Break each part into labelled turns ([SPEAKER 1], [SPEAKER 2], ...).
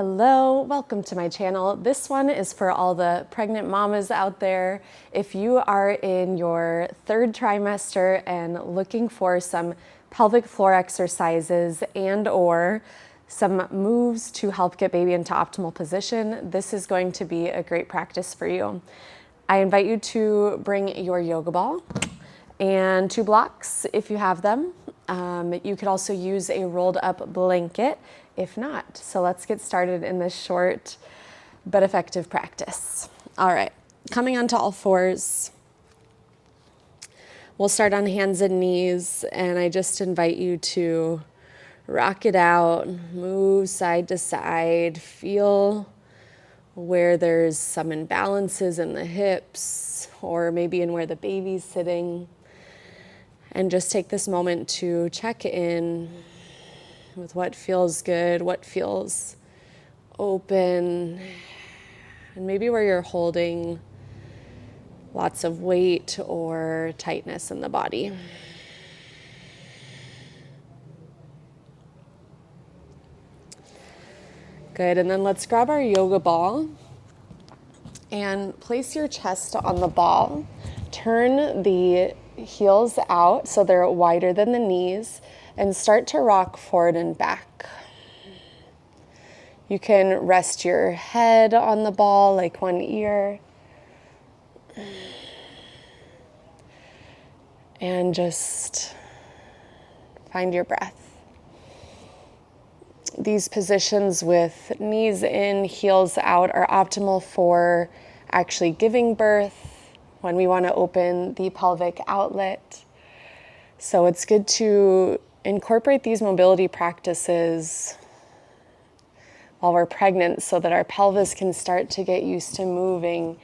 [SPEAKER 1] Hello, welcome to my channel. This one is for all the pregnant mamas out there. If you are in your third trimester and looking for some pelvic floor exercises and/or some moves to help get baby into optimal position, this is going to be a great practice for you. I invite you to bring your yoga ball and 2 blocks if you have them. You could also use a rolled up blanket if not. So let's get started in this short but effective practice. All right, coming onto all fours. We'll start on hands and knees, and I just invite you to rock it out, move side to side, feel where there's some imbalances in the hips or maybe in where the baby's sitting. And just take this moment to check in with what feels good, what feels open, and maybe where you're holding lots of weight or tightness in the body. Good, and then let's grab our yoga ball and place your chest on the ball. Turn the heels out so they're wider than the knees and start to rock forward and back. You can rest your head on the ball like one ear and just find your breath. These positions with knees in, heels out are optimal for actually giving birth when we want to open the pelvic outlet. So it's good to incorporate these mobility practices while we're pregnant so that our pelvis can start to get used to moving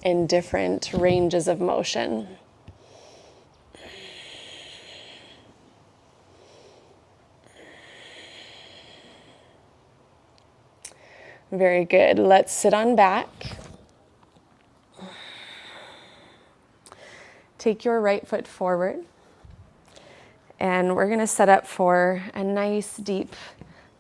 [SPEAKER 1] in different ranges of motion. Very good. Let's sit on back. Take your right foot forward. And we're going to set up for a nice deep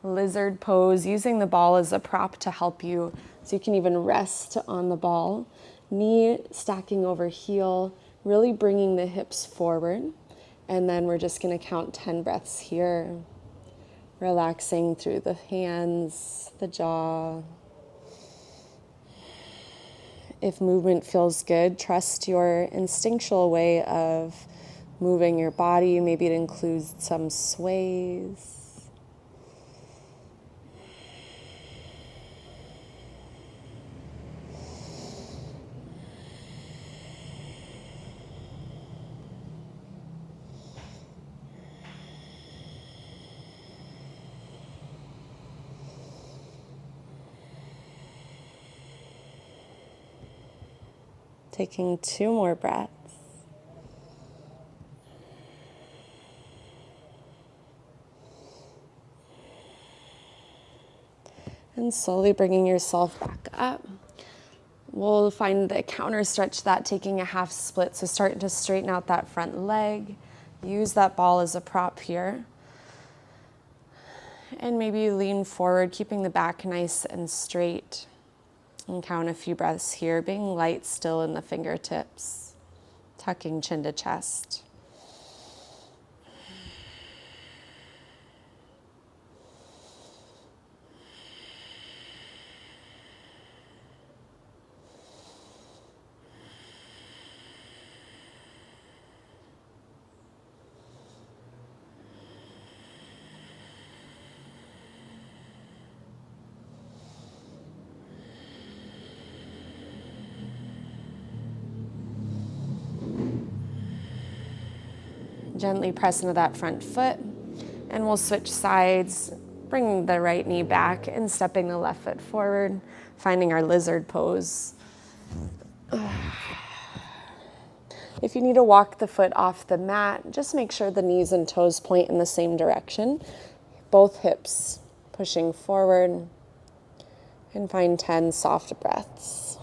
[SPEAKER 1] lizard pose using the ball as a prop to help you. So you can even rest on the ball. Knee stacking over heel, really bringing the hips forward. And then we're just going to count 10 breaths here. Relaxing through the hands, the jaw. If movement feels good, trust your instinctual way of moving your body. Maybe it includes some sways. Taking 2 more breaths. And slowly bringing yourself back up. We'll find the counter stretch that, taking a half split. So starting to straighten out that front leg. Use that ball as a prop here. And maybe lean forward, keeping the back nice and straight. And count a few breaths here, being light still in the fingertips. Tucking chin to chest. Gently press into that front foot, and we'll switch sides, bringing the right knee back and stepping the left foot forward, finding our lizard pose. If you need to walk the foot off the mat, just make sure the knees and toes point in the same direction. Both hips pushing forward, and find 10 soft breaths.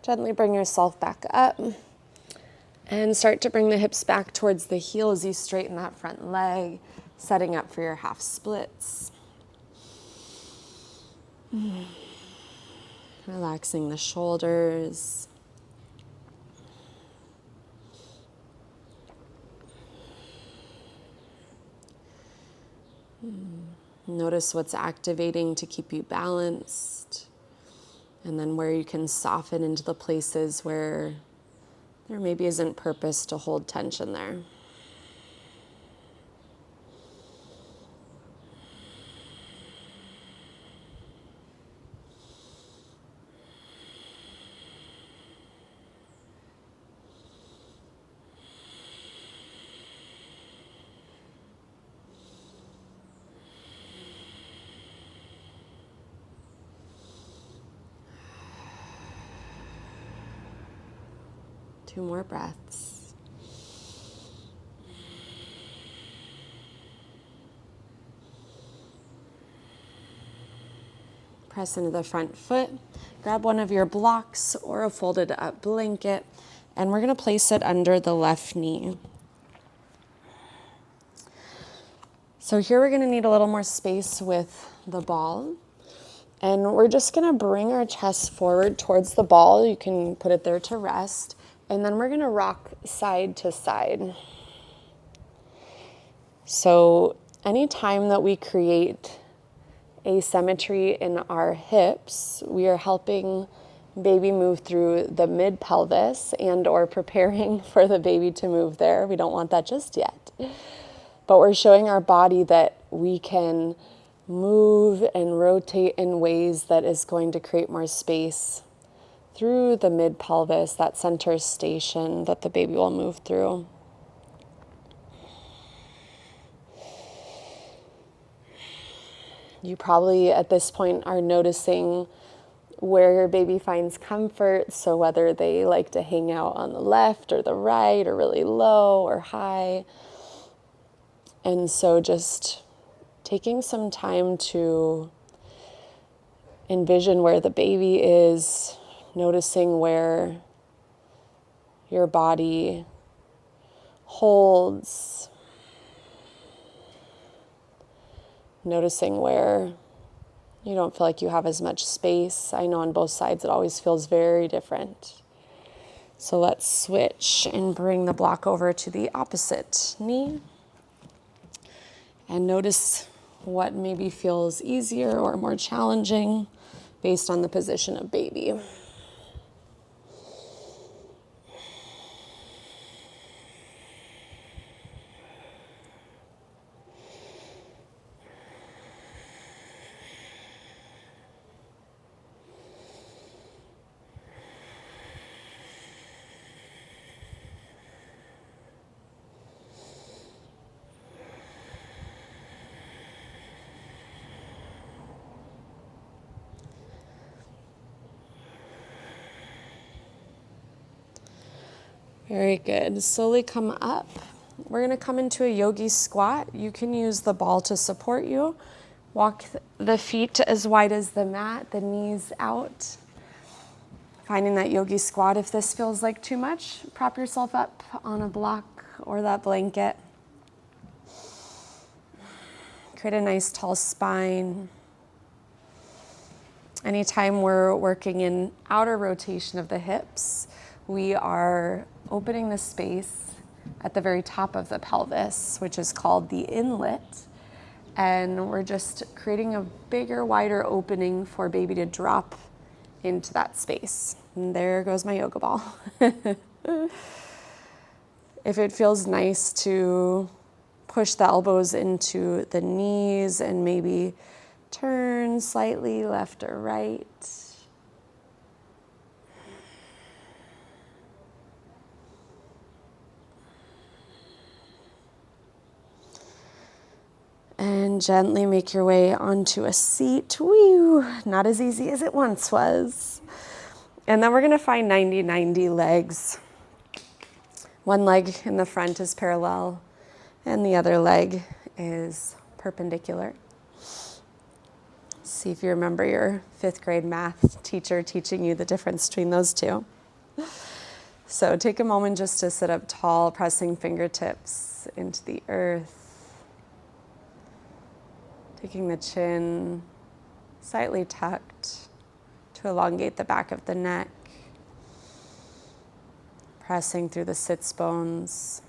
[SPEAKER 1] Gently bring yourself back up and start to bring the hips back towards the heel as you straighten that front leg, setting up for your half splits. Relaxing the shoulders. Notice what's activating to keep you balanced, and then where you can soften into the places where there maybe isn't purpose to hold tension there. Two more breaths. Press into the front foot. Grab one of your blocks or a folded up blanket, and we're going to place it under the left knee. So here we're going to need a little more space with the ball. And we're just going to bring our chest forward towards the ball. You can put it there to rest. And then we're going to rock side to side. So anytime that we create asymmetry in our hips, we are helping baby move through the mid pelvis and or preparing for the baby to move there. We don't want that just yet. But we're showing our body that we can move and rotate in ways that is going to create more space through the mid pelvis, that center station that the baby will move through. You probably at this point are noticing where your baby finds comfort. So whether they like to hang out on the left or the right or really low or high. And so just taking some time to envision where the baby is, noticing where your body holds, noticing where you don't feel like you have as much space. I know on both sides it always feels very different. So let's switch and bring the block over to the opposite knee. And notice what maybe feels easier or more challenging based on the position of baby. Very good. Slowly come up. We're going to come into a yogi squat. You can use the ball to support you. Walk the feet as wide as the mat, the knees out. Finding that yogi squat. If this feels like too much, prop yourself up on a block or that blanket. Create a nice tall spine. Anytime we're working in outer rotation of the hips, we are opening the space at the very top of the pelvis, which is called the inlet. And we're just creating a bigger, wider opening for baby to drop into that space. And there goes my yoga ball. If it feels nice to push the elbows into the knees and maybe turn slightly left or right. And gently make your way onto a seat. Woo! Not as easy as it once was. And then we're going to find 90-90 legs. One leg in the front is parallel, and the other leg is perpendicular. See if you remember your 5th grade math teacher teaching you the difference between those two. So take a moment just to sit up tall, pressing fingertips into the earth. Taking the chin slightly tucked to elongate the back of the neck. Pressing through the sits bones.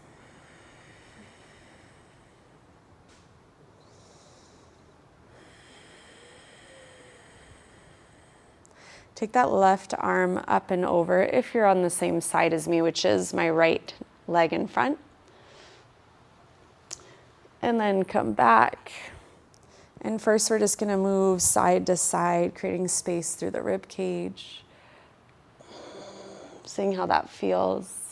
[SPEAKER 1] Take that left arm up and over if you're on the same side as me, which is my right leg in front. And then come back. And first we're just going to move side to side, creating space through the rib cage. Seeing how that feels.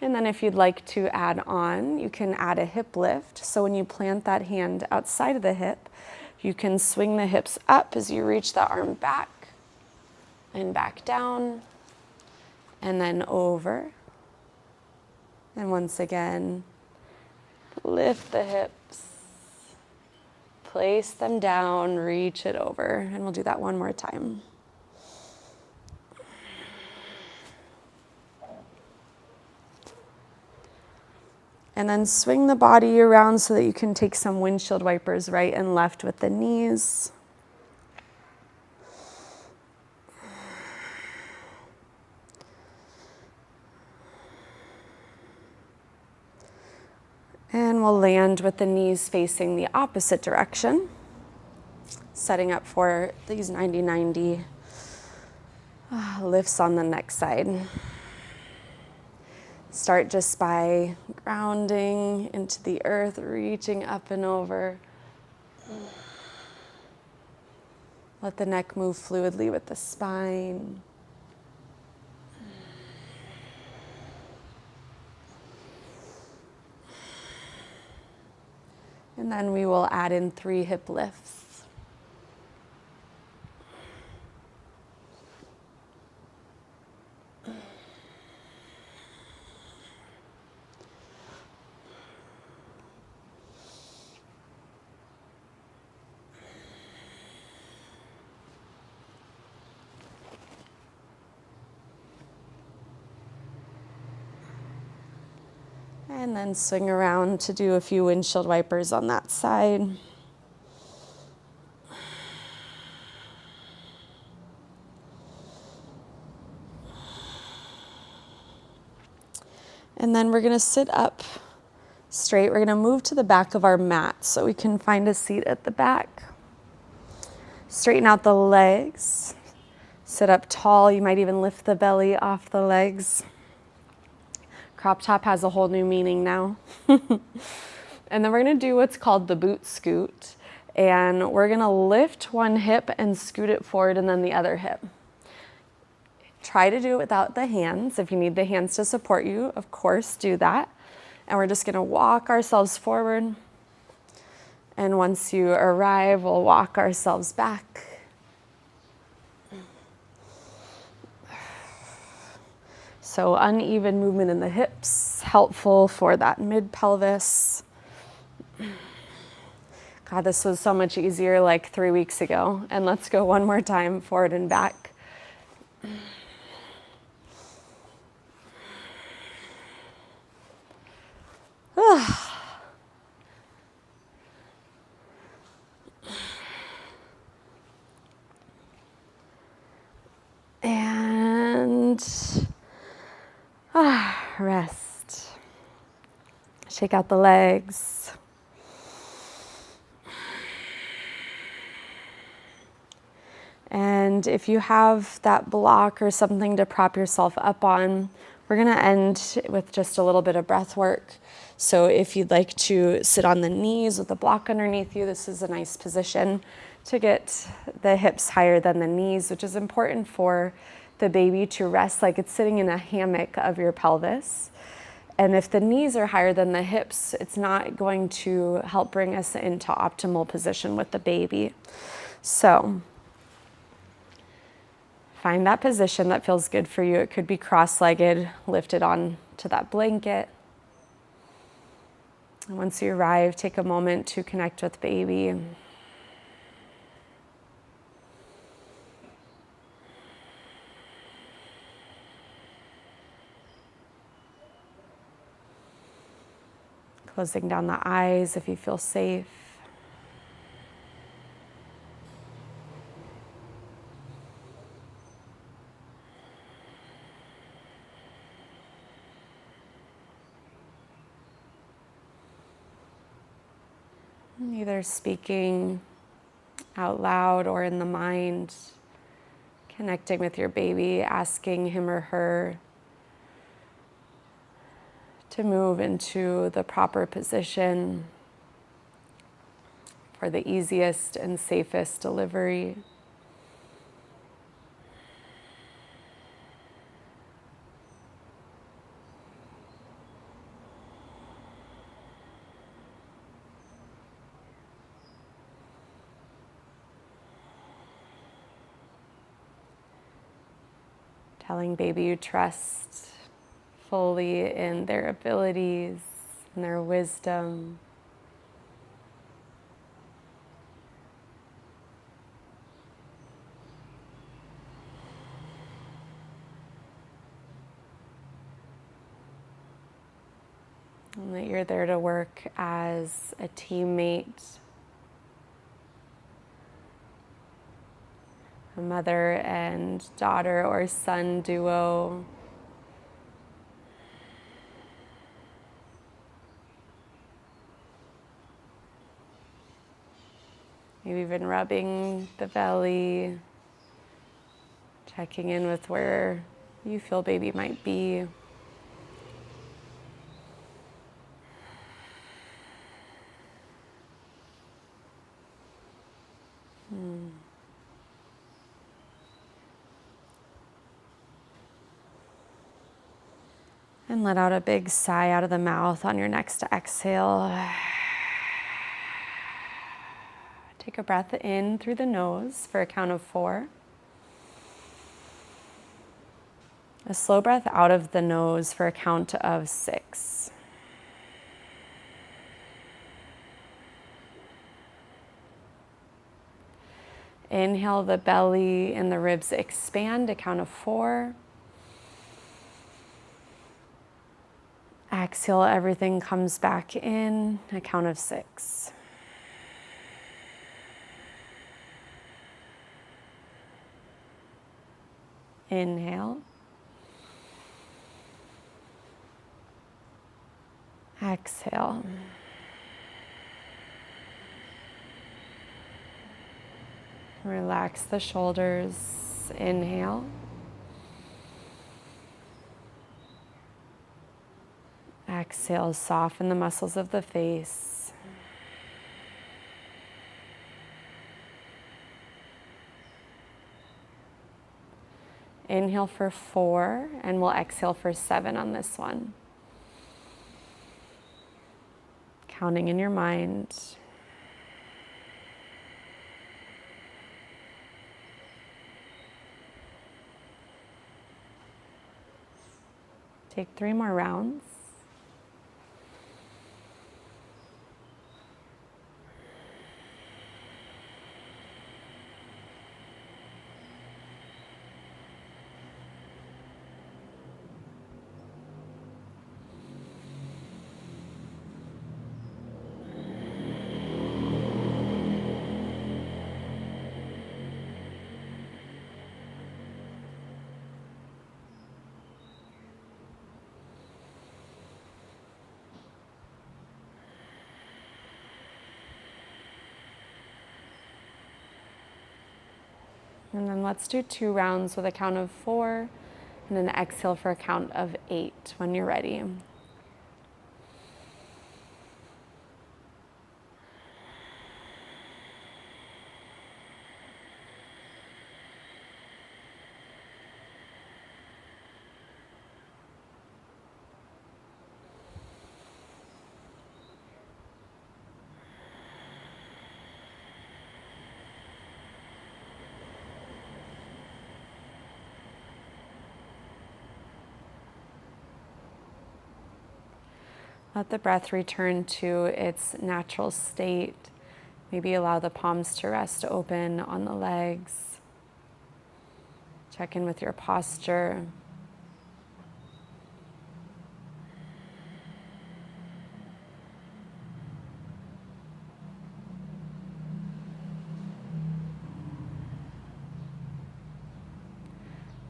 [SPEAKER 1] And then if you'd like to add on, you can add a hip lift. So when you plant that hand outside of the hip, you can swing the hips up as you reach the arm back and back down and then over. And once again, lift the hips, place them down, reach it over. And we'll do that one more time. And then swing the body around so that you can take some windshield wipers right and left with the knees. And we'll land with the knees facing the opposite direction, setting up for these 90-90 lifts on the next side. Start just by grounding into the earth, reaching up and over. Let the neck move fluidly with the spine. And then we will add in 3 hip lifts. And then swing around to do a few windshield wipers on that side. And then we're going to sit up straight. We're going to move to the back of our mat so we can find a seat at the back. Straighten out the legs. Sit up tall. You might even lift the belly off the legs. Crop top has a whole new meaning now. And then we're going to do what's called the boot scoot. And we're going to lift one hip and scoot it forward and then the other hip. Try to do it without the hands. If you need the hands to support you, of course, do that. And we're just going to walk ourselves forward. And once you arrive, we'll walk ourselves back. So uneven movement in the hips, helpful for that mid-pelvis. God, this was so much easier like 3 weeks ago. And let's go one more time, forward and back. And rest. Shake out the legs. And if you have that block or something to prop yourself up on, we're going to end with just a little bit of breath work. So if you'd like to sit on the knees with a block underneath you, this is a nice position to get the hips higher than the knees, which is important for the baby to rest like it's sitting in a hammock of your pelvis. And if the knees are higher than the hips, it's not going to help bring us into optimal position with the baby. So find that position that feels good for you. It could be cross-legged, lifted on to that blanket. And once you arrive, take a moment to connect with baby. Closing down the eyes if you feel safe. Either speaking out loud or in the mind, connecting with your baby, asking him or her to move into the proper position for the easiest and safest delivery. Telling baby you trust fully in their abilities and their wisdom. And that you're there to work as a teammate, a mother and daughter or son duo. Maybe even rubbing the belly, checking in with where you feel baby might be. And let out a big sigh out of the mouth on your next exhale. Take a breath in through the nose for a count of 4. A slow breath out of the nose for a count of 6. Inhale, the belly and the ribs expand, a count of 4. Exhale, everything comes back in, a count of 6. Inhale. Exhale. Relax the shoulders. Inhale. Exhale, soften the muscles of the face. Inhale for 4, and we'll exhale for 7 on this one. Counting in your mind. Take 3 more rounds. And then let's do 2 rounds with a count of 4, and then exhale for a count of 8 when you're ready. Let the breath return to its natural state. Maybe allow the palms to rest open on the legs. Check in with your posture.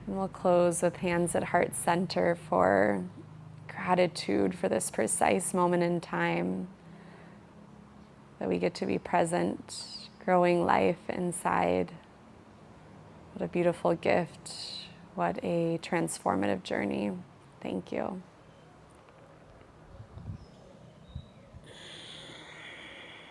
[SPEAKER 1] And we'll close with hands at heart center for gratitude for this precise moment in time that we get to be present, growing life inside. What a beautiful gift. What a transformative journey. Thank you.